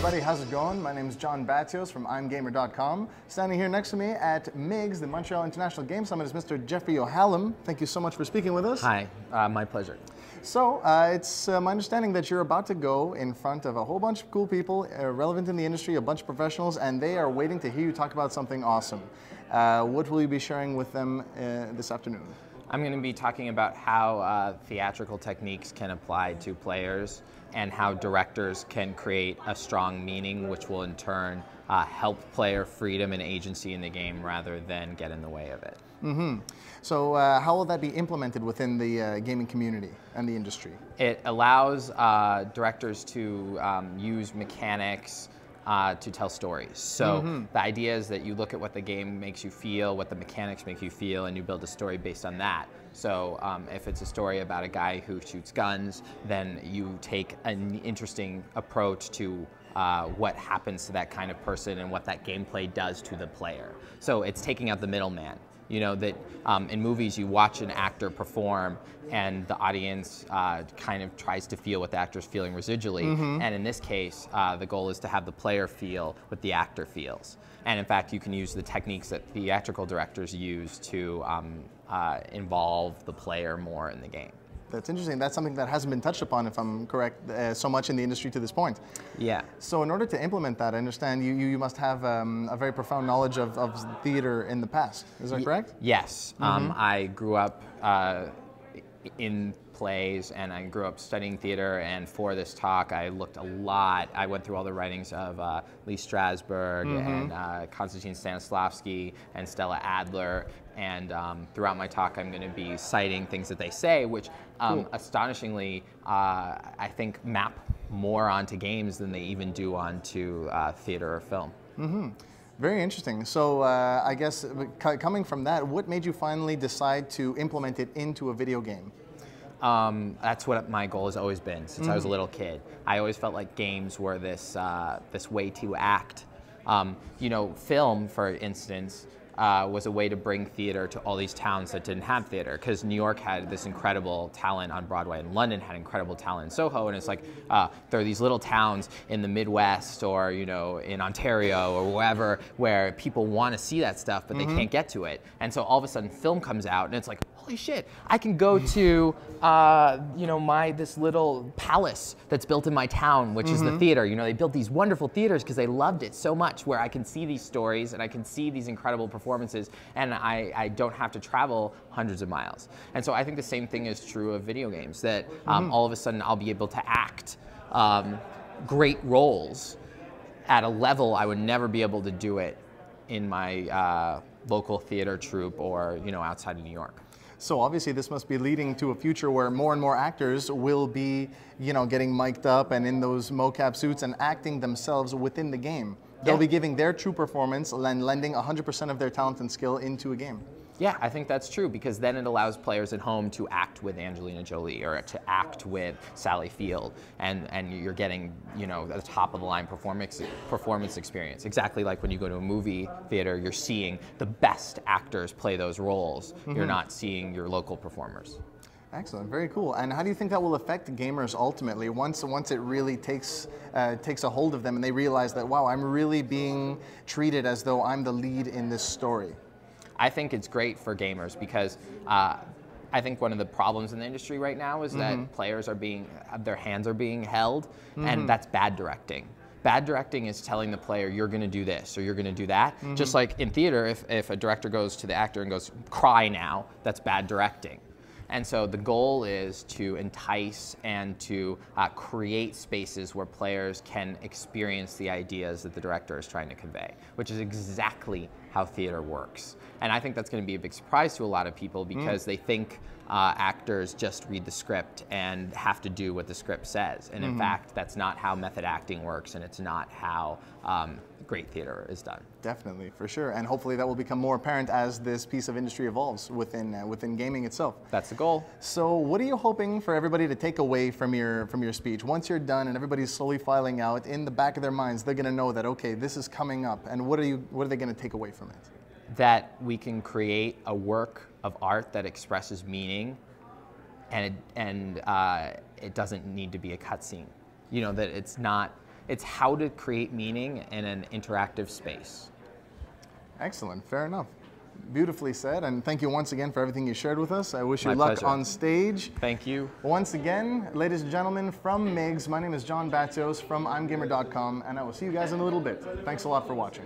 everybody, how's it going? My name is John Batios from IMGMR.com. Standing here next to me at Migs, the Montreal International Game Summit, is Mr. Jeffrey Yohalem. Thank you so much for speaking with us. Hi, my pleasure. So, it's my understanding that you're about to go in front of a whole bunch of cool people relevant in the industry, a bunch of professionals, and they are waiting to hear you talk about something awesome. What will you be sharing with them this afternoon? I'm going to be talking about how theatrical techniques can apply to players and how directors can create a strong meaning, which will in turn help player freedom and agency in the game rather than get in the way of it. Mm-hmm. So how will that be implemented within the gaming community and the industry? It allows directors to use mechanics to tell stories. So the idea is that you look at what the game makes you feel, what the mechanics make you feel, and you build a story based on that. So if it's a story about a guy who shoots guns, then you take an interesting approach to what happens to that kind of person and what that gameplay does to the player. So it's taking out the middleman. You know, that in movies you watch an actor perform and the audience kind of tries to feel what the actor's feeling residually. And in this case, the goal is to have the player feel what the actor feels. And in fact, you can use the techniques that theatrical directors use to involve the player more in the game. That's interesting. That's something that hasn't been touched upon, if I'm correct, so much in the industry to this point. Yeah. So in order to implement that, I understand you must have a very profound knowledge of theater in the past. Is that correct? Yes. I grew up in plays and I grew up studying theater, and for this talk I looked a lot. I went through all the writings of Lee Strasberg and Konstantin Stanislavski and Stella Adler, and throughout my talk I'm going to be citing things that they say, which astonishingly I think map more onto games than they even do onto theater or film. Very interesting. So I guess coming from that, what made you finally decide to implement it into a video game? That's what my goal has always been since I was a little kid. I always felt like games were this way to act. You know, film, for instance, was a way to bring theater to all these towns that didn't have theater, because New York had this incredible talent on Broadway and London had incredible talent in Soho, and it's like there are these little towns in the Midwest or, you know, in Ontario or wherever where people want to see that stuff but they can't get to it, and so all of a sudden film comes out and it's like, holy shit, I can go to you know, this little palace that's built in my town, which is the theater. You know, they built these wonderful theaters because they loved it so much, where I can see these stories and I can see these incredible performances, and I don't have to travel hundreds of miles. And so I think the same thing is true of video games, that all of a sudden I'll be able to act great roles at a level I would never be able to do it in my local theater troupe or, you know, outside of New York. So obviously this must be leading to a future where more and more actors will be, you know, getting mic'd up and in those mocap suits and acting themselves within the game. They'll be giving their true performance and lending 100% of their talent and skill into a game. Yeah, I think that's true, because then it allows players at home to act with Angelina Jolie or to act with Sally Field, and you're getting, you know, a top of the line performance experience. Exactly like when you go to a movie theater, you're seeing the best actors play those roles. You're not seeing your local performers. Excellent, very cool. And how do you think that will affect gamers ultimately once it really takes a hold of them and they realize that, wow, I'm really being treated as though I'm the lead in this story? I think it's great for gamers, because I think one of the problems in the industry right now is that players are their hands are being held, and that's bad directing. Bad directing is telling the player, you're going to do this or you're going to do that. Just like in theater, if a director goes to the actor and goes, cry now, that's bad directing. And so the goal is to entice and to create spaces where players can experience the ideas that the director is trying to convey, which is exactly how theater works. And I think that's going to be a big surprise to a lot of people, because they think actors just read the script and have to do what the script says. And in fact, that's not how method acting works, and it's not how great theater is done. Definitely, for sure. And hopefully that will become more apparent as this piece of industry evolves within gaming itself. That's the goal. So what are you hoping for everybody to take away from your speech? Once you're done and everybody's slowly filing out, in the back of their minds, they're going to know that, okay, this is coming up. And what are they going to take away from it? That we can create a work of art that expresses meaning, and it doesn't need to be a cutscene. You know, that it's not It's how to create meaning in an interactive space. Excellent. Fair enough. Beautifully said, and thank you once again for everything you shared with us. I wish you My luck pleasure. on stage. Thank you. Once again, ladies and gentlemen, from Migs, my name is John Batzios from IMGMR.com, and I will see you guys in a little bit. Thanks a lot for watching.